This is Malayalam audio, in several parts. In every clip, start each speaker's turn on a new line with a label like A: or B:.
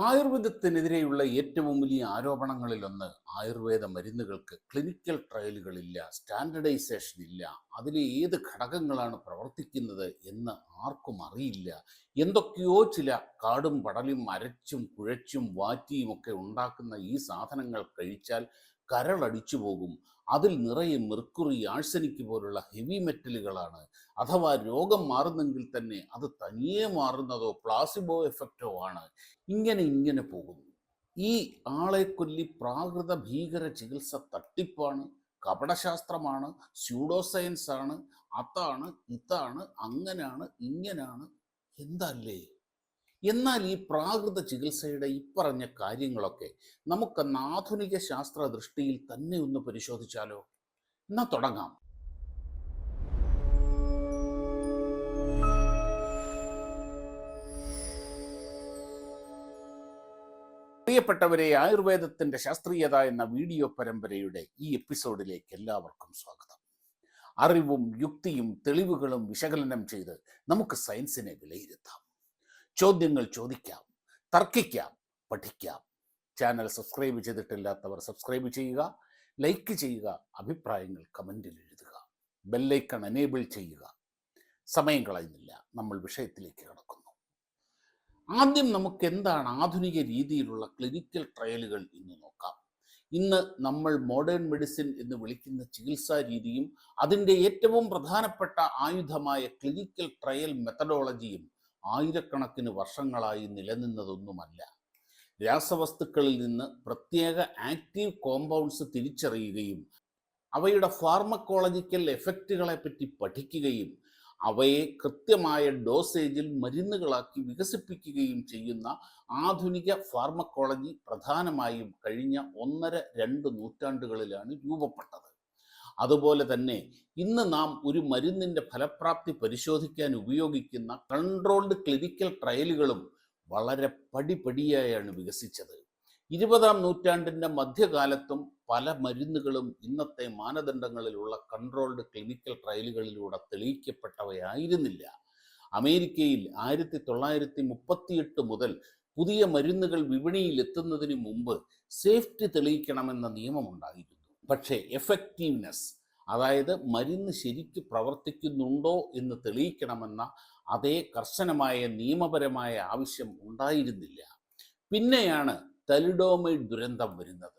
A: ആയുർവേദത്തിനെതിരെയുള്ള ഏറ്റവും വലിയ ആരോപണങ്ങളിലൊന്ന് ആയുർവേദ മരുന്നുകൾക്ക് ക്ലിനിക്കൽ ട്രയലുകളില്ല, സ്റ്റാൻഡർഡൈസേഷൻ ഇല്ല, അതിലെ ഏത് ഘടകങ്ങളാണ് പ്രവർത്തിക്കുന്നത് എന്ന് ആർക്കും അറിയില്ല. എന്തൊക്കെയോ ചില കാടും പടലും അരച്ചും കുഴച്ചും വാറ്റിയും ഒക്കെ ഉണ്ടാക്കുന്ന ഈ സാധനങ്ങൾ കഴിച്ചാൽ കരളടിച്ചു പോകും. അതിൽ നിറയെ മെർക്കുറി, ആഴ്സനിക് പോലുള്ള ഹെവി മെറ്റലുകളാണ്. അഥവാ രോഗം മാറുന്നെങ്കിൽ തന്നെ അത് തനിയെ മാറുന്നതോ പ്ലാസിബോ എഫക്റ്റോ ആണ്. ഇങ്ങനെ പോകുന്നു. ഈ ആളെ കൊല്ലി പ്രാകൃത ഭീകര ചികിത്സ തട്ടിപ്പാണ്, കപടശാസ്ത്രമാണ്, സ്യൂഡോ സയൻസ് ആണ്, അതാണ് ഇതാണ്, അങ്ങനാണ് ഇങ്ങനാണ്. എന്തല്ലേ? എന്നാൽ ഈ പ്രാകൃത ചികിത്സയുടെ ഇപ്പറഞ്ഞ കാര്യങ്ങളൊക്കെ നമുക്കെന്ന് ആധുനിക ശാസ്ത്ര ദൃഷ്ടിയിൽ തന്നെ ഒന്ന് പരിശോധിച്ചാലോ? എന്നാ തുടങ്ങാം. പ്രിയപ്പെട്ടവരെ, ആയുർവേദത്തിന്റെ ശാസ്ത്രീയത എന്ന വീഡിയോ പരമ്പരയുടെ ഈ എപ്പിസോഡിലേക്ക് എല്ലാവർക്കും സ്വാഗതം. അറിവും യുക്തിയും തെളിവുകളും വിശകലനം ചെയ്ത് നമുക്ക് സയൻസിനെ വിലയിരുത്താം. ചോദ്യങ്ങൾ ചോദിക്കാം, തർക്കിക്കാം, പഠിക്കാം. ചാനൽ സബ്സ്ക്രൈബ് ചെയ്തിട്ടില്ലാത്തവർ സബ്സ്ക്രൈബ് ചെയ്യുക, ലൈക്ക് ചെയ്യുക, അഭിപ്രായങ്ങൾ കമൻറ്റിൽ എഴുതുക, ബെല്ലൈക്കൺ എനേബിൾ ചെയ്യുക. സമയം കളയുന്നില്ല, നമ്മൾ വിഷയത്തിലേക്ക് കടക്കുന്നു. ആദ്യം നമുക്ക് എന്താണ് ആധുനിക രീതിയിലുള്ള ക്ലിനിക്കൽ ട്രയലുകൾ എന്ന് നോക്കാം. ഇന്ന് നമ്മൾ മോഡേൺ മെഡിസിൻ എന്ന് വിളിക്കുന്ന ചികിത്സാ രീതിയും അതിൻ്റെ ഏറ്റവും പ്രധാനപ്പെട്ട ആയുധമായ ക്ലിനിക്കൽ ട്രയൽ മെത്തഡോളജിയും ആയിരക്കണക്കിന് വർഷങ്ങളായി നിലനിന്നതൊന്നുമല്ല. രാസവസ്തുക്കളിൽ നിന്ന് പ്രത്യേക ആക്റ്റീവ് കോമ്പൗണ്ട്സ് തിരിച്ചറിയുകയും അവയുടെ ഫാർമക്കോളജിക്കൽ എഫക്റ്റുകളെ പറ്റി പഠിക്കുകയും അവയെ കൃത്യമായ ഡോസേജിൽ മരുന്നുകളാക്കി വികസിപ്പിക്കുകയും ചെയ്യുന്ന ആധുനിക ഫാർമക്കോളജി പ്രധാനമായും കഴിഞ്ഞ 1-2 നൂറ്റാണ്ടുകളിലാണ് രൂപപ്പെട്ടത്. അതുപോലെ തന്നെ ഇന്ന് നാം ഒരു മരുന്നിൻ്റെ ഫലപ്രാപ്തി പരിശോധിക്കാൻ ഉപയോഗിക്കുന്ന കൺട്രോൾഡ് ക്ലിനിക്കൽ ട്രയലുകളും വളരെ പടിപടിയായാണ് വികസിച്ചത്. 20-ാം നൂറ്റാണ്ടിൻ്റെ മധ്യകാലത്തും പല മരുന്നുകളും ഇന്നത്തെ മാനദണ്ഡങ്ങളിലുള്ള കൺട്രോൾഡ് ക്ലിനിക്കൽ ട്രയലുകളിലൂടെ തെളിയിക്കപ്പെട്ടവയായിരുന്നില്ല. അമേരിക്കയിൽ 1938 മുതൽ പുതിയ മരുന്നുകൾ വിപണിയിൽ എത്തുന്നതിന് മുമ്പ് സേഫ്റ്റി തെളിയിക്കണമെന്ന നിയമമുണ്ടായിരുന്നു. പക്ഷേ എഫക്റ്റീവ്നെസ്, അതായത് മരുന്ന് ശരിക്ക് പ്രവർത്തിക്കുന്നുണ്ടോ എന്ന് തെളിയിക്കണമെന്ന അതേ കർശനമായ നിയമപരമായ ആവശ്യം ഉണ്ടായിരുന്നില്ല. പിന്നെയാണ് തലിഡോമൈഡ് ദുരന്തം വരുന്നത്.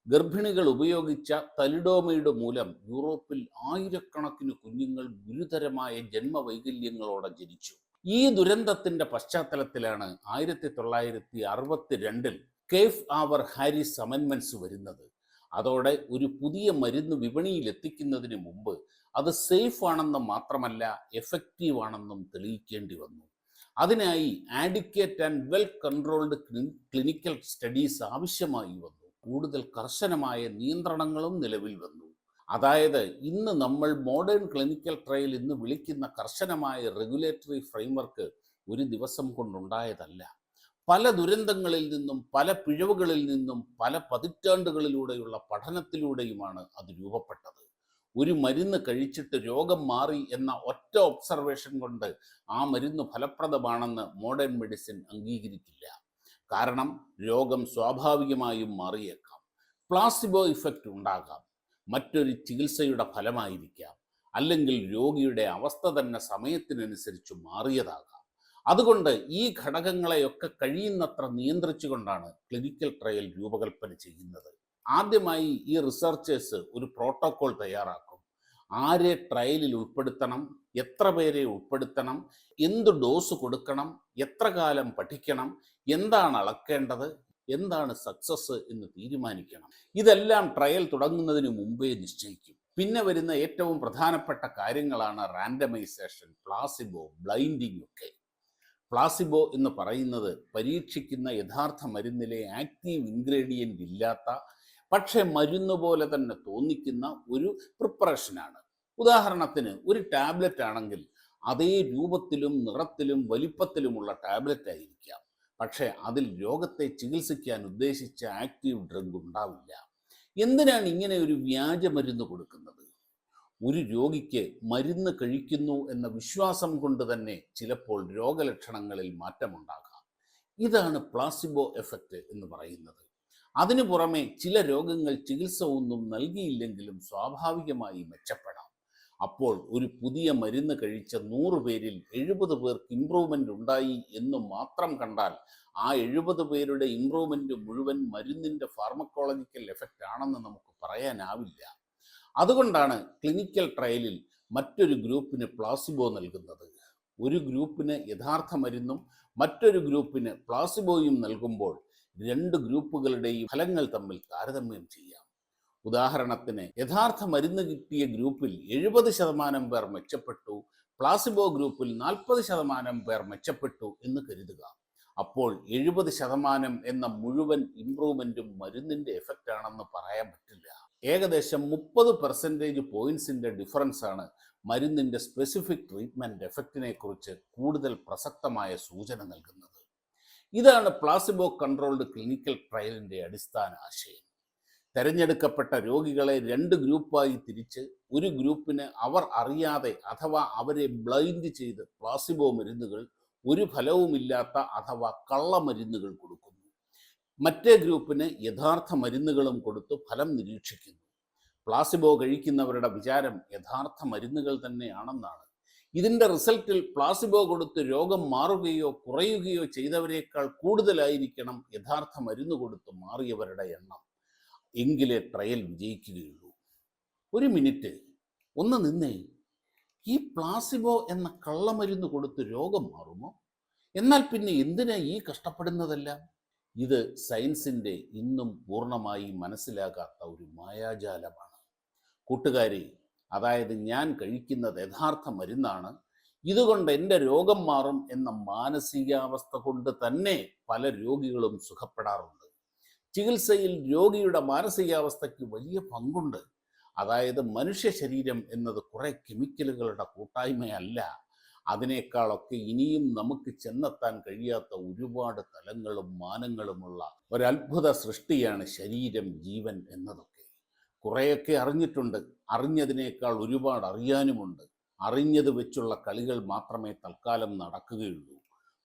A: ഗർഭിണികൾ ഉപയോഗിച്ച തലിഡോമൈഡ് മൂലം യൂറോപ്പിൽ ആയിരക്കണക്കിന് കുഞ്ഞുങ്ങൾ ഗുരുതരമായ ജന്മവൈകല്യങ്ങളോടെ ജനിച്ചു. ഈ ദുരന്തത്തിന്റെ പശ്ചാത്തലത്തിലാണ് 1962 കേഫ് ആവർ ഹാരിസ് അമെൻമെന്റ്സ് വരുന്നത്. അതോടെ ഒരു പുതിയ മരുന്ന് വിപണിയിൽ എത്തിക്കുന്നതിന് മുമ്പ് അത് സേഫ് ആണെന്ന് മാത്രമല്ല എഫക്റ്റീവ് ആണെന്നും തെളിയിക്കേണ്ടി വന്നു. അതിനായി adequate and well controlled clinical studies ആവശ്യമായി വന്നു. കൂടുതൽ കർശനമായ നിയന്ത്രണങ്ങളും നിലവിൽ വന്നു. അതായത് ഇന്ന് നമ്മൾ മോഡേൺ ക്ലിനിക്കൽ ട്രയൽ എന്ന് വിളിക്കുന്ന കർശനമായ റെഗുലേറ്ററി ഫ്രെയിംവർക്ക് ഒരു ദിവസം കൊണ്ടുണ്ടായതല്ല. പല ദുരന്തങ്ങളിൽ നിന്നും പല പിഴവുകളിൽ നിന്നും പല പതിറ്റാണ്ടുകളിലൂടെയുള്ള പഠനത്തിലൂടെയുമാണ് അത് രൂപപ്പെട്ടത്. ഒരു മരുന്ന് കഴിച്ചിട്ട് രോഗം മാറി എന്ന ഒറ്റ ഒബ്സർവേഷൻ കൊണ്ട് ആ മരുന്ന് ഫലപ്രദമാണെന്ന് മോഡേൺ മെഡിസിൻ അംഗീകരിക്കില്ല. കാരണം രോഗം സ്വാഭാവികമായും മാറിയേക്കാം, പ്ലാസിബോ ഇഫക്റ്റ് ഉണ്ടാകാം, മറ്റൊരു ചികിത്സയുടെ ഫലമായിരിക്കാം, അല്ലെങ്കിൽ രോഗിയുടെ അവസ്ഥ തന്നെ സമയത്തിനനുസരിച്ച് മാറിയതാകാം. അതുകൊണ്ട് ഈ ഘടകങ്ങളെയൊക്കെ കഴിയുന്നത്ര നിയന്ത്രിച്ചുകൊണ്ടാണ് ക്ലിനിക്കൽ ട്രയൽ രൂപകൽപ്പന ചെയ്യുന്നത്. ആദ്യമായി ഈ റിസർച്ചേഴ്സ് ഒരു പ്രോട്ടോകോൾ തയ്യാറാക്കും. ആരെ ട്രയലിൽ ഉൾപ്പെടുത്തണം, എത്ര പേരെ ഉൾപ്പെടുത്തണം, എന്ത് ഡോസ് കൊടുക്കണം, എത്ര കാലം പഠിക്കണം, എന്താണ് അളക്കേണ്ടത്, എന്താണ് സക്സസ് എന്ന് തീരുമാനിക്കണം. ഇതെല്ലാം ട്രയൽ തുടങ്ങുന്നതിന് മുമ്പേ നിശ്ചയിക്കും. പിന്നെ വരുന്ന ഏറ്റവും പ്രധാനപ്പെട്ട കാര്യങ്ങളാണ് റാൻഡമൈസേഷൻ, പ്ലാസിബോ, ബ്ലൈൻഡിംഗ് ഒക്കെ. പ്ലാസിബോ എന്ന് പറയുന്നത് പരീക്ഷിക്കുന്ന യഥാർത്ഥ മരുന്നിലെ ആക്റ്റീവ് ഇൻഗ്രീഡിയൻ്റ് ഇല്ലാത്ത പക്ഷേ മരുന്ന് പോലെ തന്നെ തോന്നിക്കുന്ന ഒരു പ്രിപ്പറേഷനാണ്. ഉദാഹരണത്തിന് ഒരു ടാബ്ലറ്റ് ആണെങ്കിൽ അതേ രൂപത്തിലും നിറത്തിലും വലിപ്പത്തിലുമുള്ള ടാബ്ലറ്റ് ആയിരിക്കാം, പക്ഷേ അതിൽ രോഗത്തെ ചികിത്സിക്കാൻ ഉദ്ദേശിച്ച ആക്റ്റീവ് ഡ്രഗ് ഉണ്ടാവില്ല. എന്തിനാണ് ഇങ്ങനെ ഒരു വ്യാജ മരുന്ന് കൊടുക്കുന്നത്? ഒരു രോഗിക്ക് മരുന്ന് കഴിക്കുന്നു എന്ന വിശ്വാസം കൊണ്ട് തന്നെ ചിലപ്പോൾ രോഗലക്ഷണങ്ങളിൽ മാറ്റമുണ്ടാകാം. ഇതാണ് പ്ലാസിബോ എഫക്റ്റ് എന്ന് പറയുന്നത്. അതിനു പുറമെ ചില രോഗങ്ങൾ ചികിത്സ ഒന്നും നൽകിയില്ലെങ്കിലും സ്വാഭാവികമായി മെച്ചപ്പെടാം. അപ്പോൾ ഒരു പുതിയ മരുന്ന് കഴിച്ച 100 പേരിൽ 70 പേർക്ക് ഇംപ്രൂവ്മെൻ്റ് ഉണ്ടായി എന്ന് മാത്രം കണ്ടാൽ ആ 70 പേരുടെ ഇംപ്രൂവ്മെൻ്റ് മുഴുവൻ മരുന്നിൻ്റെ ഫാർമക്കോളജിക്കൽ എഫക്റ്റ് ആണെന്ന് നമുക്ക് പറയാനാവില്ല. അതുകൊണ്ടാണ് ക്ലിനിക്കൽ ട്രയലിൽ മറ്റൊരു ഗ്രൂപ്പിന് പ്ലാസിബോ നൽകുന്നത്. ഒരു ഗ്രൂപ്പിന് യഥാർത്ഥ മരുന്നും മറ്റൊരു ഗ്രൂപ്പിന് പ്ലാസിബോയും നൽകുമ്പോൾ 2 ഗ്രൂപ്പുകളുടെയും ഫലങ്ങൾ തമ്മിൽ താരതമ്യം ചെയ്യാം. ഉദാഹരണത്തിന് യഥാർത്ഥ മരുന്ന് കിട്ടിയ ഗ്രൂപ്പിൽ 70% പേർ മെച്ചപ്പെട്ടു, പ്ലാസിബോ ഗ്രൂപ്പിൽ 40% പേർ മെച്ചപ്പെട്ടു എന്ന് കരുതുക. അപ്പോൾ 70% എന്ന മുഴുവൻ ഇംപ്രൂവ്മെൻറ്റും മരുന്നിൻ്റെ എഫക്റ്റ് ആണെന്ന് പറയാൻ പറ്റില്ല. ഏകദേശം 30% പോയിന്റ്സിൻ്റെ ഡിഫറൻസ് ആണ് മരുന്നിൻ്റെ സ്പെസിഫിക് ട്രീറ്റ്മെൻറ്റ് എഫക്റ്റിനെ കുറിച്ച് കൂടുതൽ പ്രസക്തമായ സൂചന നൽകുന്നത്. ഇതാണ് പ്ലാസിബോ കൺട്രോൾഡ് ക്ലിനിക്കൽ ട്രയലിൻ്റെ അടിസ്ഥാന ആശയം. തെരഞ്ഞെടുക്കപ്പെട്ട രോഗികളെ 2 ഗ്രൂപ്പായി തിരിച്ച് ഒരു ഗ്രൂപ്പിന് അവർ അറിയാതെ അഥവാ അവരെ ബ്ലൈൻഡ് ചെയ്ത് പ്ലാസിബോ മരുന്നുകൾ, ഒരു ഫലവുമില്ലാത്ത അഥവാ കള്ളമരുന്നുകൾ കൊടുക്കുന്നു. മറ്റേ ഗ്രൂപ്പിന് യഥാർത്ഥ മരുന്നുകളും കൊടുത്ത് ഫലം നിരീക്ഷിക്കുന്നു. പ്ലാസിബോ കഴിക്കുന്നവരുടെ വിചാരം യഥാർത്ഥ മരുന്നുകൾ തന്നെയാണെന്നാണ്. ഇതിൻ്റെ റിസൾട്ടിൽ പ്ലാസിബോ കൊടുത്ത് രോഗം മാറുകയോ കുറയുകയോ ചെയ്തവരേക്കാൾ കൂടുതലായിരിക്കണം യഥാർത്ഥ മരുന്ന് കൊടുത്ത് മാറിയവരുടെ എണ്ണം. എങ്കിലേ ട്രയൽ വിജയിക്കുകയുള്ളൂ. ഒരു മിനിറ്റ്, ഒന്ന് നിന്നേ. ഈ പ്ലാസിബോ എന്ന കള്ളമരുന്ന് കൊടുത്ത് രോഗം മാറുമോ? എന്നാൽ പിന്നെ എന്തിനാ ഈ കഷ്ടപ്പെടുന്നതെല്ലാം? ഇത് സയൻസിൻ്റെ ഇന്നും പൂർണ്ണമായി മനസ്സിലാകാത്ത ഒരു മായാജാലമാണ്. കൂട്ടുകാരെ, അതായത് ഞാൻ കഴിക്കുന്നത് യഥാർത്ഥ മരുന്നാണ്, ഇതുകൊണ്ട് എൻ്റെ രോഗം മാറും എന്ന മാനസികാവസ്ഥ കൊണ്ട് തന്നെ പല രോഗികളും സുഖപ്പെടാറുണ്ട്. ചികിത്സയിൽ രോഗിയുടെ മാനസികാവസ്ഥയ്ക്ക് വലിയ പങ്കുണ്ട്. അതായത് മനുഷ്യ ശരീരം എന്നത് കുറേ കെമിക്കലുകളുടെ കൂട്ടായ്മയല്ല. അതിനേക്കാളൊക്കെ ഇനിയും നമുക്ക് ചെന്നെത്താൻ കഴിയാത്ത ഒരുപാട് തലങ്ങളും മാനങ്ങളുമുള്ള ഒരത്ഭുത സൃഷ്ടിയാണ് ശരീരം, ജീവൻ എന്നതൊക്കെ. കുറേയൊക്കെ അറിഞ്ഞിട്ടുണ്ട്, അറിഞ്ഞതിനേക്കാൾ ഒരുപാട് അറിയാനുമുണ്ട്. അറിഞ്ഞത് വെച്ചുള്ള കളികൾ മാത്രമേ തൽക്കാലം നടക്കുകയുള്ളൂ.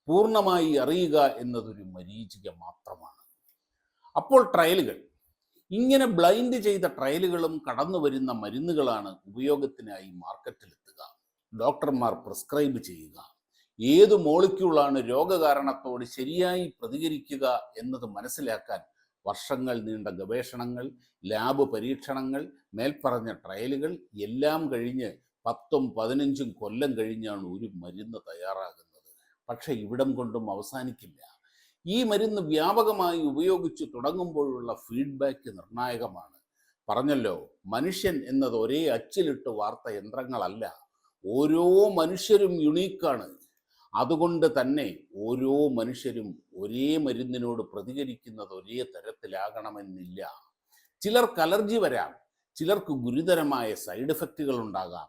A: പൂർണ്ണമായി അറിയുക എന്നതൊരു മരീചിക മാത്രമാണ്. അപ്പോൾ ട്രയലുകൾ, ഇങ്ങനെ ബ്ലൈൻഡ് ചെയ്ത ട്രയലുകളും കടന്നു വരുന്ന മരുന്നുകളാണ് ഉപയോഗത്തിനായി മാർക്കറ്റിലെത്തുക. ഡോക്ടർമാർ പ്രിസ്ക്രൈബ് ചെയ്യുക. ഏത് മോളിക്യൂളാണ് രോഗകാരണത്തോട് ശരിയായി പ്രതികരിക്കുക എന്നത് മനസ്സിലാക്കാൻ വർഷങ്ങൾ നീണ്ട ഗവേഷണങ്ങൾ, ലാബ് പരീക്ഷണങ്ങൾ, മേൽപ്പറഞ്ഞ ട്രയലുകൾ എല്ലാം കഴിഞ്ഞ് 10ഉം 15ഉം കൊല്ലം കഴിഞ്ഞാണ് ഒരു മരുന്ന് തയ്യാറാകുന്നത്. പക്ഷെ ഇവിടം കൊണ്ടും അവസാനിക്കില്ല. ഈ മരുന്ന് വ്യാപകമായി ഉപയോഗിച്ചു തുടങ്ങുമ്പോഴുള്ള ഫീഡ്ബാക്ക് നിർണായകമാണ്. പറഞ്ഞല്ലോ, മനുഷ്യൻ എന്നത് ഒരേ അച്ചിലിട്ട് വാർത്ത യന്ത്രങ്ങളല്ല. ഓരോ മനുഷ്യരും യുണീക്കാണ്. അതുകൊണ്ട് തന്നെ ഓരോ മനുഷ്യരും ഒരേ മരുന്നിനോട് പ്രതികരിക്കുന്നത് ഒരേ തരത്തിലാകണമെന്നില്ല. ചിലർക്ക് അലർജി വരാം, ചിലർക്ക് ഗുരുതരമായ സൈഡ് എഫക്റ്റുകൾ ഉണ്ടാകാം.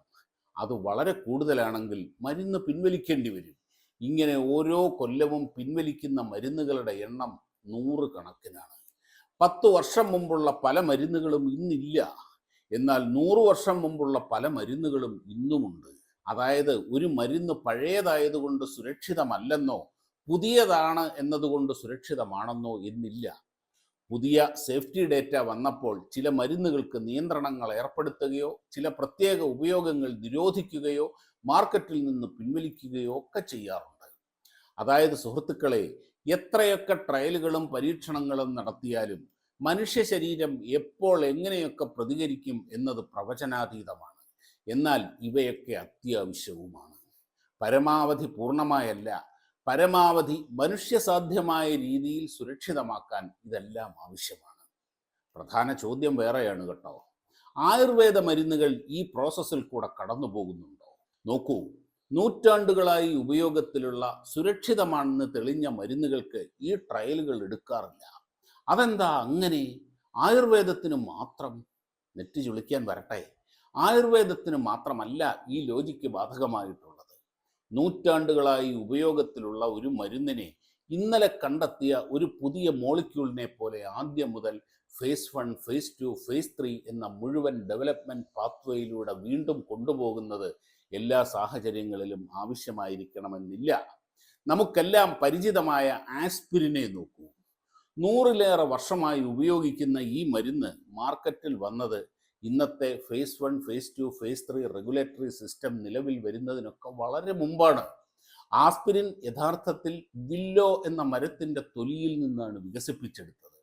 A: അത് വളരെ കൂടുതലാണെങ്കിൽ മരുന്ന് പിൻവലിക്കേണ്ടി വരും. ഇങ്ങനെ ഓരോ കൊല്ലവും പിൻവലിക്കുന്ന മരുന്നുകളുടെ എണ്ണം 100 കണക്കിനാണ്. 10 വർഷം മുമ്പുള്ള പല മരുന്നുകളും ഇന്നില്ല. എന്നാൽ 100 വർഷം മുമ്പുള്ള പല മരുന്നുകളും ഇന്നുമുണ്ട്. അതായത് ഒരു മരുന്ന് പഴയതായതുകൊണ്ട് സുരക്ഷിതമല്ലെന്നോ പുതിയതാണ് എന്നതുകൊണ്ട് സുരക്ഷിതമാണെന്നോ എന്നില്ല. പുതിയ സേഫ്റ്റി ഡേറ്റ വന്നപ്പോൾ ചില മരുന്നുകൾക്ക് നിയന്ത്രണങ്ങൾ ഏർപ്പെടുത്തുകയോ ചില പ്രത്യേക ഉപയോഗങ്ങൾ നിരോധിക്കുകയോ മാർക്കറ്റിൽ നിന്ന് പിൻവലിക്കുകയോ ഒക്കെ ചെയ്യാറുണ്ട്. അതായത് സുഹൃത്തുക്കളെ, എത്രയൊക്കെ ട്രയലുകളും പരീക്ഷണങ്ങളും നടത്തിയാലും മനുഷ്യ ശരീരം എപ്പോൾ എങ്ങനെയൊക്കെ പ്രതികരിക്കും എന്നത് പ്രവചനാതീതമാണ്. എന്നാൽ ഇവയൊക്കെ അത്യാവശ്യവുമാണ്. പരമാവധി പൂർണ്ണമായല്ല, പരമാവധി മനുഷ്യസാധ്യമായ രീതിയിൽ സുരക്ഷിതമാക്കാൻ ഇതെല്ലാം ആവശ്യമാണ്. പ്രധാന ചോദ്യം വേറെയാണ് കേട്ടോ. ആയുർവേദ മരുന്നുകൾ ഈ പ്രോസസ്സിൽ കൂടെ കടന്നു പോകുന്നുണ്ടോ? നോക്കൂ, നൂറ്റാണ്ടുകളായി ഉപയോഗത്തിലുള്ള സുരക്ഷിതമാണെന്ന് തെളിഞ്ഞ മരുന്നുകൾക്ക് ഈ ട്രയലുകൾ എടുക്കാറില്ല. അതെന്താ അങ്ങനെ? ആയുർവേദത്തിന് മാത്രം? നെറ്റ് ചുളിക്കാൻ വരട്ടെ. ആയുർവേദത്തിന് മാത്രമല്ല ഈ ലോജിക്ക് ബാധകമായിട്ടുള്ളത്. നൂറ്റാണ്ടുകളായി ഉപയോഗത്തിലുള്ള ഒരു മരുന്നിനെ ഇന്നലെ കണ്ടെത്തിയ ഒരു പുതിയ മോളിക്യൂളിനെ പോലെ ആദ്യം മുതൽ ഫേസ് 1, ഫേസ് 2, ഫേസ് 3 എന്ന മുഴുവൻ ഡെവലപ്മെൻറ്റ് പാത്വേയിലൂടെ വീണ്ടും കൊണ്ടുപോകുന്നത് എല്ലാ സാഹചര്യങ്ങളിലും ആവശ്യമായിരിക്കണമെന്നില്ല. നമുക്കെല്ലാം പരിചിതമായ ആസ്പിരിനെ നോക്കൂ. 100-ലേറെ വർഷമായി ഉപയോഗിക്കുന്ന ഈ മരുന്ന് മാർക്കറ്റിൽ വന്നത് ഇന്നത്തെ phase 1, phase 2, phase 3 regulatory system നിലവിൽ വരുന്നതിനൊക്കെ വളരെ മുമ്പാണ്. ആസ്പിരിൻ യഥാർത്ഥത്തിൽ വില്ലോ എന്ന മരത്തിൻ്റെ തൊലിയിൽ നിന്നാണ് വികസിപ്പിച്ചെടുത്തത്.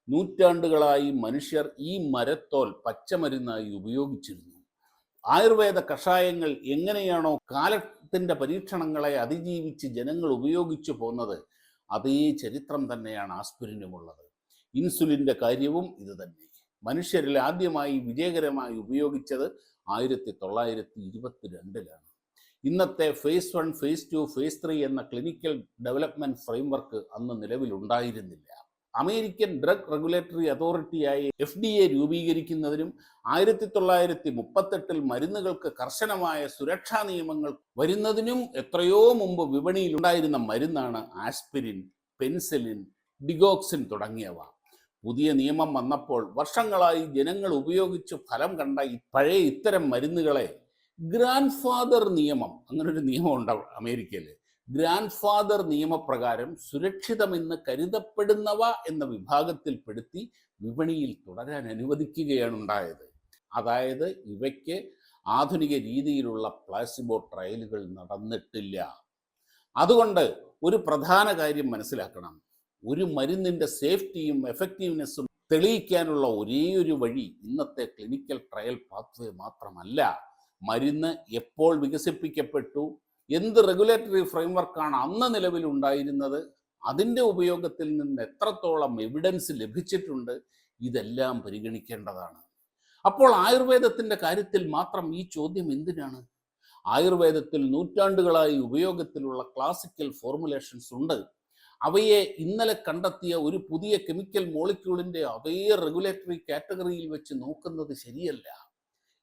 A: നൂറ്റാണ്ടുകളായി മനുഷ്യർ ഈ മരത്തോൽ പച്ചമരുന്നായി ഉപയോഗിച്ചിരുന്നു. ആയുർവേദ കഷായങ്ങൾ എങ്ങനെയാണോ കാലത്തിൻ്റെ പരീക്ഷണങ്ങളെ അതിജീവിച്ച് ജനങ്ങൾ ഉപയോഗിച്ചു പോന്നത്, അതേ ചരിത്രം തന്നെയാണ് ആസ്പിരിനുമുള്ളത്. ഇൻസുലിൻ്റെ കാര്യവും ഇത് തന്നെ. മനുഷ്യരിൽ ആദ്യമായി വിജയകരമായി ഉപയോഗിച്ചത് 1922-ലാണ്. ഇന്നത്തെ ഫേസ് 1, ഫേസ് 2, ഫേസ് 3 എന്ന ക്ലിനിക്കൽ ഡെവലപ്മെൻറ്റ് ഫ്രെയിംവർക്ക് അന്ന് നിലവിലുണ്ടായിരുന്നില്ല. അമേരിക്കൻ ഡ്രഗ് റെഗുലേറ്ററി അതോറിറ്റിയായ FDA രൂപീകരിക്കുന്നതിനും 1938 മരുന്നുകൾക്ക് കർശനമായ സുരക്ഷാ നിയമങ്ങൾ വരുന്നതിനും എത്രയോ മുമ്പ് വിപണിയിൽ ഉണ്ടായിരുന്ന മരുന്നാണ് ആസ്പിരിൻ, പെൻസിലിൻ, ഡിഗോക്സിൻ തുടങ്ങിയവ. പുതിയ നിയമം വന്നപ്പോൾ വർഷങ്ങളായി ജനങ്ങൾ ഉപയോഗിച്ച് ഫലം കണ്ട പഴയ ഇത്തരം മരുന്നുകളെ ഗ്രാൻഡ് ഫാദർ നിയമം, അങ്ങനൊരു നിയമമുണ്ട് അമേരിക്കയിൽ, ഗ്രാൻഡ് ഫാദർ നിയമപ്രകാരം സുരക്ഷിതമെന്ന് കരുതപ്പെടുന്നവ എന്ന വിഭാഗത്തിൽപ്പെടുത്തി വിപണിയിൽ തുടരാൻ അനുവദിക്കുകയാണ് ഉണ്ടായത്. അതായത് ഇവയ്ക്ക് ആധുനിക രീതിയിലുള്ള പ്ലാസിബോ ട്രയലുകൾ നടന്നിട്ടില്ല. അതുകൊണ്ട് ഒരു പ്രധാന കാര്യം മനസ്സിലാക്കണം. ഒരു മരുന്നിൻ്റെ സേഫ്റ്റിയും എഫക്റ്റീവ്നെസ്സും തെളിയിക്കാനുള്ള ഒരേയൊരു വഴി ഇന്നത്തെ ക്ലിനിക്കൽ ട്രയൽ പാത്വേ മാത്രമല്ല. മരുന്ന് എപ്പോൾ വികസിപ്പിക്കപ്പെട്ടു, എന്ത് റെഗുലേറ്ററി ഫ്രെയിംവർക്കാണ് അന്ന് നിലവിലുണ്ടായിരുന്നത്, അതിൻ്റെ ഉപയോഗത്തിൽ നിന്ന് എത്രത്തോളം എവിഡൻസ് ലഭിച്ചിട്ടുണ്ട്, ഇതെല്ലാം പരിഗണിക്കേണ്ടതാണ്. അപ്പോൾ ആയുർവേദത്തിൻ്റെ കാര്യത്തിൽ മാത്രം ഈ ചോദ്യം എന്തിനാണ്? ആയുർവേദത്തിൽ നൂറ്റാണ്ടുകളായി ഉപയോഗത്തിലുള്ള ക്ലാസിക്കൽ ഫോർമുലേഷൻസ് ഉണ്ട്. അവയെ ഇന്നലെ കണ്ടെത്തിയ ഒരു പുതിയ കെമിക്കൽ മോളിക്യൂളിൻ്റെ അതേ റെഗുലേറ്ററി കാറ്റഗറിയിൽ വെച്ച് നോക്കുന്നത് ശരിയല്ല.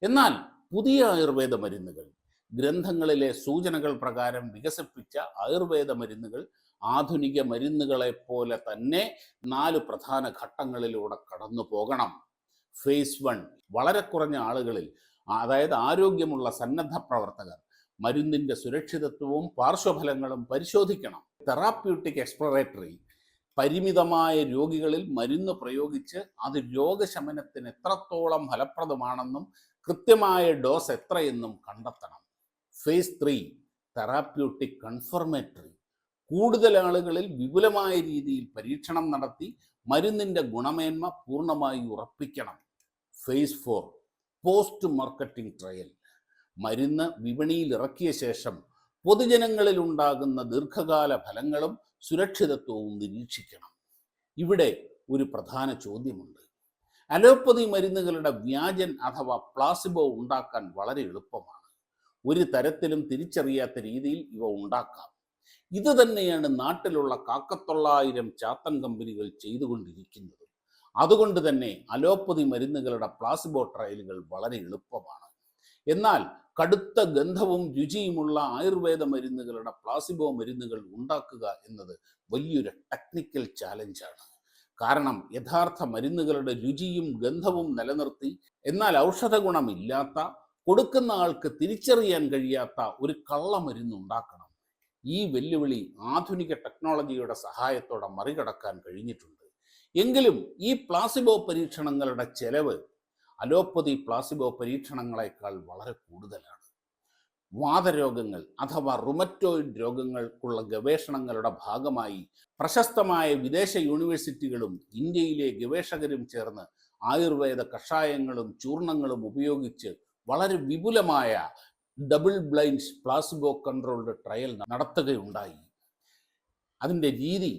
A: എന്നാൽ പുതിയ ആയുർവേദ മരുന്നുകൾ, ഗ്രന്ഥങ്ങളിലെ സൂചനകൾ പ്രകാരം വികസിപ്പിച്ച ആയുർവേദ മരുന്നുകൾ ആധുനിക മരുന്നുകളെ പോലെ തന്നെ 4 പ്രധാന ഘട്ടങ്ങളിലൂടെ കടന്നു പോകണം. ഫേസ് 1 വളരെ കുറഞ്ഞ ആളുകളിൽ, അതായത് ആരോഗ്യമുള്ള സന്നദ്ധ പ്രവർത്തകർ, മരുന്നിൻ്റെ സുരക്ഷിതത്വവും പാർശ്വഫലങ്ങളും പരിശോധിക്കണം. തെറാപ്യൂട്ടിക് എക്സ്പ്ലോറേറ്ററി, പരിമിതമായ രോഗികളിൽ മരുന്ന് പ്രയോഗിച്ച് അത് രോഗശമനത്തിന് എത്രത്തോളം ഫലപ്രദമാണെന്നും കൃത്യമായ ഡോസ് എത്രയെന്നും കണ്ടെത്തണം. ഫേസ് 3 തെറാപ്യൂട്ടിക് കൺഫർമേറ്ററി, കൂടുതൽ ആളുകളിൽ വിപുലമായ രീതിയിൽ പരീക്ഷണം നടത്തി മരുന്നിൻ്റെ ഗുണമേന്മ പൂർണ്ണമായി ഉറപ്പിക്കണം. ഫേസ് 4 പോസ്റ്റ് മാർക്കറ്റിംഗ് ട്രയൽ, മരുന്ന് വിപണിയിൽ ഇറക്കിയ ശേഷം പൊതുജനങ്ങളിൽ ഉണ്ടാകുന്ന ദീർഘകാല ഫലങ്ങളും സുരക്ഷിതത്വവും നിരീക്ഷിക്കണം. ഇവിടെ ഒരു പ്രധാന ചോദ്യമുണ്ട്. അലോപ്പതി മരുന്നുകളുടെ വ്യാജൻ അഥവാ പ്ലാസിബോ ഉണ്ടാക്കാൻ വളരെ എളുപ്പമാണ്. ഒരു തരത്തിലും തിരിച്ചറിയാത്ത രീതിയിൽ ഇവ ഉണ്ടാക്കാം. ഇത് തന്നെയാണ് നാട്ടിലുള്ള 1,900 ചാത്തൻ കമ്പനികൾ ചെയ്തുകൊണ്ടിരിക്കുന്നത്. അതുകൊണ്ട് തന്നെ അലോപ്പതി മരുന്നുകളുടെ പ്ലാസിബോ ട്രയലുകൾ വളരെ എളുപ്പമാണ്. എന്നാൽ കടുത്ത ഗന്ധവും രുചിയുമുള്ള ആയുർവേദ മരുന്നുകളുടെ പ്ലാസിബോ മരുന്നുകൾ ഉണ്ടാക്കുക എന്നത് വലിയൊരു ടെക്നിക്കൽ ചാലഞ്ചാണ്. കാരണം യഥാർത്ഥ മരുന്നുകളുടെ രുചിയും ഗന്ധവും നിലനിർത്തി, എന്നാൽ ഔഷധ ഗുണമില്ലാത്ത, കൊടുക്കുന്ന ആൾക്ക് തിരിച്ചറിയാൻ കഴിയാത്ത ഒരു കള്ളമരുന്ന് ഉണ്ടാക്കണം. ഈ വെല്ലുവിളി ആധുനിക ടെക്നോളജിയുടെ സഹായത്തോടെ മറികടക്കാൻ കഴിഞ്ഞിട്ടുണ്ട്. എങ്കിലും ഈ പ്ലാസിബോ പരീക്ഷണങ്ങളുടെ ചെലവ് അലോപ്പതി പ്ലാസിബോ പരീക്ഷണങ്ങളെക്കാൾ വളരെ കൂടുതലാണ്. വാതരോഗങ്ങൾ അഥവാ റുമറ്റോയിഡ് രോഗങ്ങൾക്കുള്ള ഗവേഷണങ്ങളുടെ ഭാഗമായി പ്രശസ്തമായ വിദേശ യൂണിവേഴ്സിറ്റികളും ഇന്ത്യയിലെ ഗവേഷകരും ചേർന്ന് ആയുർവേദ കഷായങ്ങളും ചൂർണങ്ങളും ഉപയോഗിച്ച് വളരെ വിപുലമായ double blind placebo controlled trial നടത്തുകയുണ്ടായി. അതിൻ്റെ രീതി,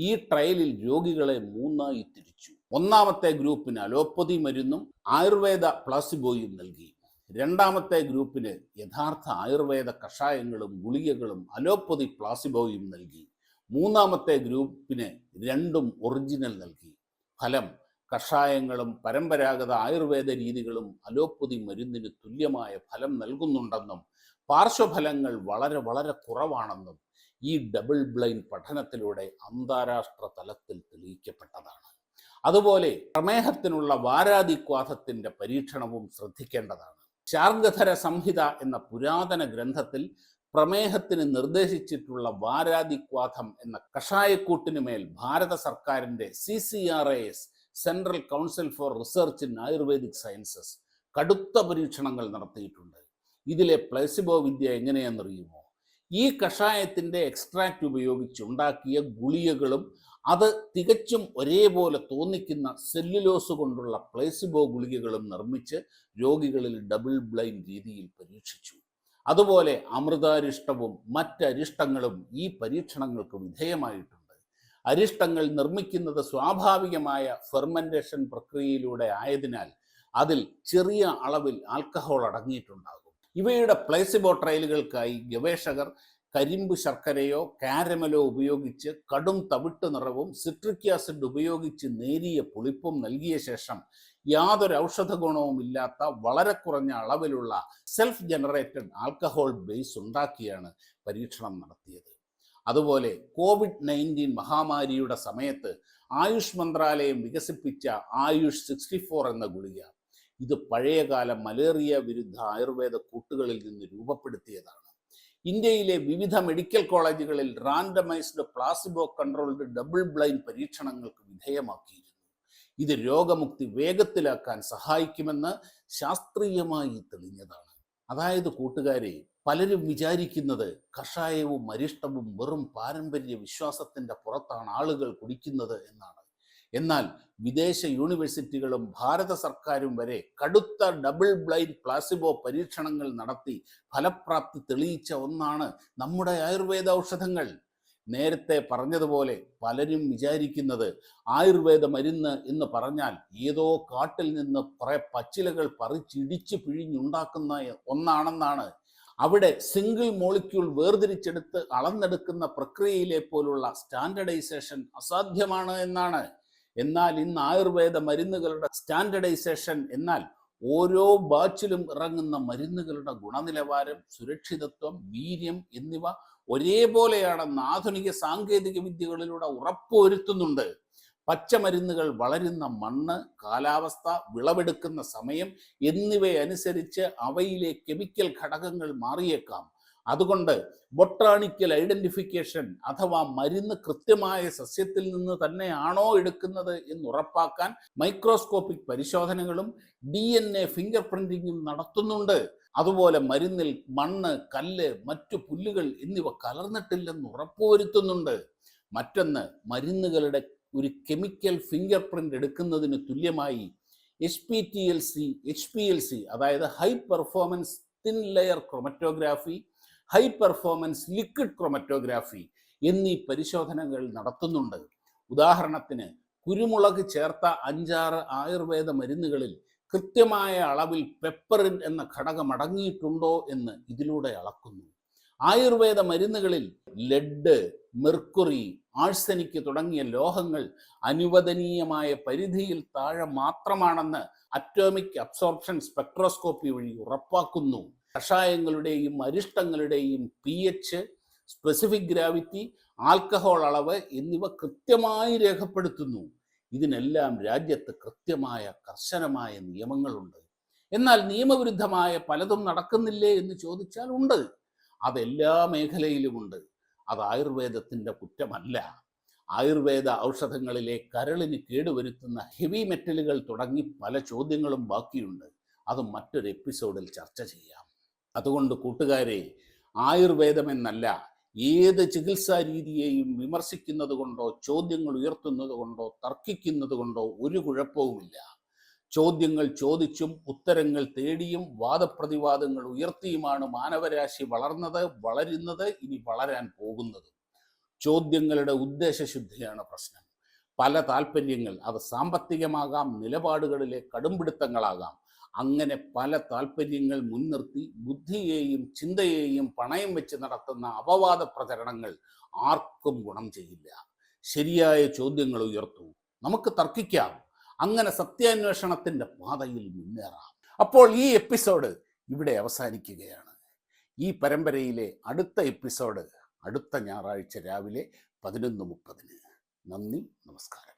A: ഈ ട്രയലിൽ രോഗികളെ 3ആയി തിരിച്ചു. ഒന്നാമത്തെ ഗ്രൂപ്പിന് അലോപ്പതി മരുന്നും ആയുർവേദ പ്ലാസിബോയും നൽകി. രണ്ടാമത്തെ ഗ്രൂപ്പിന് യഥാർത്ഥ ആയുർവേദ കഷായങ്ങളും ഗുളികകളും അലോപ്പതി പ്ലാസിബോയും നൽകി. മൂന്നാമത്തെ ഗ്രൂപ്പിന് രണ്ടും ഒറിജിനൽ നൽകി. ഫലം, കഷായങ്ങളും പരമ്പരാഗത ആയുർവേദ രീതികളും അലോപ്പതി മരുന്നിന് തുല്യമായ ഫലം നൽകുന്നുണ്ടെന്നും പാർശ്വഫലങ്ങൾ വളരെ വളരെ കുറവാണെന്നും ഈ ഡബിൾ ബ്ലൈൻഡ് പഠനത്തിലൂടെ അന്താരാഷ്ട്ര തലത്തിൽ തെളിയിക്കപ്പെട്ടതാണ്. അതുപോലെ പ്രമേഹത്തിനുള്ള വാരാതിക്വാഥത്തിൻ്റെ പരീക്ഷണവും ശ്രദ്ധിക്കേണ്ടതാണ്. ശാർഗധര സംഹിത എന്ന പുരാതന ഗ്രന്ഥത്തിൽ പ്രമേഹത്തിന് നിർദ്ദേശിച്ചിട്ടുള്ള വാരാതിക്വാഥം എന്ന കഷായക്കൂട്ടിന് മേൽ ഭാരത സർക്കാരിൻ്റെ CCRAS central council for research in ayurvedic sciences കടുത്ത പരീക്ഷണങ്ങൾ നടത്തിയിട്ടുണ്ട്. ഇതിലെ പ്ലേസിബോ വിദ്യ എങ്ങനെയെന്നറിയുമോ? ഈ കഷായത്തിൻ്റെ എക്സ്ട്രാക്റ്റ് ഉപയോഗിച്ച് ഉണ്ടാക്കിയ ഗുളികകളും അത് തികച്ചും ഒരേപോലെ തോന്നിക്കുന്ന സെല്ലുലോസ് കൊണ്ടുള്ള പ്ലേസിബോ ഗുളികകളും നിർമ്മിച്ച് രോഗികളിൽ ഡബിൾ ബ്ലൈൻഡ് രീതിയിൽ പരീക്ഷിച്ചു. അതുപോലെ അമൃതാരിഷ്ടവും മറ്റരിഷ്ടങ്ങളും ഈ പരീക്ഷണങ്ങൾക്ക് വിധേയമായിട്ടുണ്ട്. അരിഷ്ടങ്ങൾ നിർമ്മിക്കുന്നത് സ്വാഭാവികമായ ഫെർമെൻറ്റേഷൻ പ്രക്രിയയിലൂടെ ആയതിനാൽ അതിൽ ചെറിയ അളവിൽ ആൽക്കഹോൾ അടങ്ങിയിട്ടുണ്ടാകും. ഇവയുടെ പ്ലേസിബോ ട്രയലുകൾക്കായി ഗവേഷകർ കരിമ്പ് ശർക്കരയോ കാരമലോ ഉപയോഗിച്ച് കടും തവിട്ട് നിറവും സിട്രിക് ആസിഡ് ഉപയോഗിച്ച് നേരിയ പുളിപ്പും നൽകിയ ശേഷം യാതൊരു ഔഷധ ഗുണവും ഇല്ലാത്ത വളരെ കുറഞ്ഞ അളവിലുള്ള സെൽഫ് ജനറേറ്റഡ് ആൽക്കഹോൾ ബേസ് ഉണ്ടാക്കിയാണ് പരീക്ഷണം നടത്തിയത്. അതുപോലെ COVID-19 മഹാമാരിയുടെ സമയത്ത് ആയുഷ് മന്ത്രാലയം വികസിപ്പിച്ച ആയുഷ് 64 എന്ന ഗുളിക, ഇത് പഴയകാല മലേറിയ വിരുദ്ധ ആയുർവേദ കൂട്ടുകളിൽ നിന്ന് രൂപപ്പെടുത്തിയതാണ്. ഇന്ത്യയിലെ വിവിധ മെഡിക്കൽ കോളേജുകളിൽ randomised placebo controlled double blind പരീക്ഷണങ്ങൾക്ക് വിധേയമാക്കിയിരുന്നു. ഇത് രോഗമുക്തി വേഗത്തിലാക്കാൻ സഹായിക്കുമെന്ന് ശാസ്ത്രീയമായി തെളിഞ്ഞതാണ്. അതായത് കൂട്ടുകാരെ, പലരും വിചാരിക്കുന്നത് കഷായവും അരിഷ്ടവും വെറും പാരമ്പര്യ വിശ്വാസത്തിൻ്റെ പുറത്താണ് ആളുകൾ കുടിക്കുന്നത് എന്നാണ്. എന്നാൽ വിദേശ യൂണിവേഴ്സിറ്റികളും ഭാരത സർക്കാരും വരെ കടുത്ത ഡബിൾ ബ്ലൈൻഡ് പ്ലാസിബോ പരീക്ഷണങ്ങൾ നടത്തി ഫലപ്രാപ്തി തെളിയിച്ച ഒന്നാണ് നമ്മുടെ ആയുർവേദ ഔഷധങ്ങൾ. നേരത്തെ പറഞ്ഞതുപോലെ പലരും വിചാരിക്കുന്നത് ആയുർവേദ മരുന്ന് എന്ന് പറഞ്ഞാൽ ഏതോ കാട്ടിൽ നിന്ന് കുറെ പച്ചിലകൾ പറിച്ചിടിച്ച് പിഴിഞ്ഞുണ്ടാക്കുന്ന ഒന്നാണെന്നാണ്. അവിടെ സിംഗിൾ മോളിക്യൂൾ വേർതിരിച്ചെടുത്ത് അളന്നെടുക്കുന്ന പ്രക്രിയയിലെ പോലുള്ള സ്റ്റാൻഡർഡൈസേഷൻ അസാധ്യമാണ് എന്നാണ്. എന്നാൽ ഇന്ന് ആയുർവേദ മരുന്നുകളുടെ സ്റ്റാൻഡർഡൈസേഷൻ എന്നാൽ ഓരോ ബാച്ചിലും ഇറങ്ങുന്ന മരുന്നുകളുടെ ഗുണനിലവാരം, സുരക്ഷിതത്വം, വീര്യം എന്നിവ ഒരേപോലെയാണെന്ന് ആധുനിക സാങ്കേതിക വിദ്യകളിലൂടെ ഉറപ്പുവരുത്തുന്നുണ്ട്. പച്ചമരുന്നുകൾ വളരുന്ന മണ്ണ്, കാലാവസ്ഥ, വിളവെടുക്കുന്ന സമയം എന്നിവയനുസരിച്ച് അവയിലെ കെമിക്കൽ ഘടകങ്ങൾ മാറിയേക്കാം. അതുകൊണ്ട് ബൊട്ടാണിക്കൽ ഐഡന്റിഫിക്കേഷൻ അഥവാ മരുന്ന് കൃത്യമായ സസ്യത്തിൽ നിന്ന് തന്നെയാണോ എടുക്കുന്നത് എന്ന് ഉറപ്പാക്കാൻ മൈക്രോസ്കോപ്പിക് പരിശോധനകളും DNA ഫിംഗർ പ്രിന്റിങ്ങും നടത്തുന്നുണ്ട്. അതുപോലെ മരുന്നിൽ മണ്ണ്, കല്ല്, മറ്റു പുല്ലുകൾ എന്നിവ കലർന്നിട്ടില്ലെന്ന് ഉറപ്പുവരുത്തുന്നുണ്ട്. മറ്റൊന്ന്, മരുന്നുകളുടെ ഒരു കെമിക്കൽ ഫിംഗർ പ്രിന്റ് എടുക്കുന്നതിന് തുല്യമായി HPLC അതായത് high performance thin layer chromatography, high performance liquid chromatography എന്നീ പരിശോധനകൾ നടത്തുന്നുണ്ട്. ഉദാഹരണത്തിന് കുരുമുളക് ചേർത്ത 5-6 ആയുർവേദ മരുന്നുകളിൽ കൃത്യമായ അളവിൽ പെപ്പറിൻ എന്ന ഘടകം അടങ്ങിയിട്ടുണ്ടോ എന്ന് ഇതിലൂടെ അളക്കുന്നു. ആയുർവേദ മരുന്നുകളിൽ ലെഡ്, മെർക്കുറി, ആഴ്സനിക് തുടങ്ങിയ ലോഹങ്ങൾ അനുവദനീയമായ പരിധിയിൽ താഴെ മാത്രമാണെന്ന് അറ്റോമിക് അബ്സോർപ്ഷൻ സ്പെക്ട്രോസ്കോപ്പി വഴി ഉറപ്പാക്കുന്നു. കഷായങ്ങളുടെയും അരിഷ്ടങ്ങളുടെയും pH, സ്പെസിഫിക് ഗ്രാവിറ്റി, ആൽക്കഹോൾ അളവ് എന്നിവ കൃത്യമായി രേഖപ്പെടുത്തുന്നു. ഇതിനെല്ലാം രാജ്യത്ത് കൃത്യമായ കർശനമായ നിയമങ്ങളുണ്ട്. എന്നാൽ നിയമവിരുദ്ധമായ പലതും നടക്കുന്നില്ലേ എന്ന് ചോദിച്ചാൽ ഉണ്ട്. അതെല്ലാ മേഖലയിലുമുണ്ട്. അത് ആയുർവേദത്തിൻ്റെ കുറ്റമല്ല. ആയുർവേദ ഔഷധങ്ങളിലെ കരളിന് കേടുവരുത്തുന്ന ഹെവി മെറ്റലുകൾ തുടങ്ങി പല ചോദ്യങ്ങളും ബാക്കിയുണ്ട്. അത് മറ്റൊരു എപ്പിസോഡിൽ ചർച്ച ചെയ്യാം. അതുകൊണ്ട് കൂട്ടുകാരെ, ആയുർവേദമെന്നല്ല ഏത് ചികിത്സാ രീതിയെയും വിമർശിക്കുന്നത് കൊണ്ടോ ചോദ്യങ്ങൾ ഉയർത്തുന്നത് കൊണ്ടോ തർക്കിക്കുന്നത് കൊണ്ടോ ഒരു കുഴപ്പവുമില്ല. ചോദ്യങ്ങൾ ചോദിച്ചും ഉത്തരങ്ങൾ തേടിയും വാദപ്രതിവാദങ്ങൾ ഉയർത്തിയുമാണ് മാനവരാശി വളർന്നത്, വളരുന്നത്, ഇനി വളരാൻ പോകുന്നത്. ചോദ്യങ്ങളുടെ ഉദ്ദേശശുദ്ധിയാണ് പ്രശ്നം. പല താല്പര്യങ്ങൾ, അത് സാമ്പത്തികമാകാം, നിലപാടുകളിലെ കടുംപിടുത്തങ്ങളാകാം, അങ്ങനെ പല താല്പര്യങ്ങൾ മുൻനിർത്തി ബുദ്ധിയെയും ചിന്തയെയും പണയം വെച്ച് നടത്തുന്ന അപവാദ പ്രചരണങ്ങൾ ആർക്കും ഗുണം ചെയ്യില്ല. ശരിയായ ചോദ്യങ്ങൾ ഉയർത്തൂ, നമുക്ക് തർക്കിക്കാം, അങ്ങനെ സത്യാന്വേഷണത്തിൻ്റെ പാതയിൽ മുന്നേറാം. അപ്പോൾ ഈ എപ്പിസോഡ് ഇവിടെ അവസാനിക്കുകയാണ്. ഈ പരമ്പരയിലെ അടുത്ത എപ്പിസോഡ് അടുത്ത ഞായറാഴ്ച രാവിലെ 11:30. നന്ദി, നമസ്കാരം.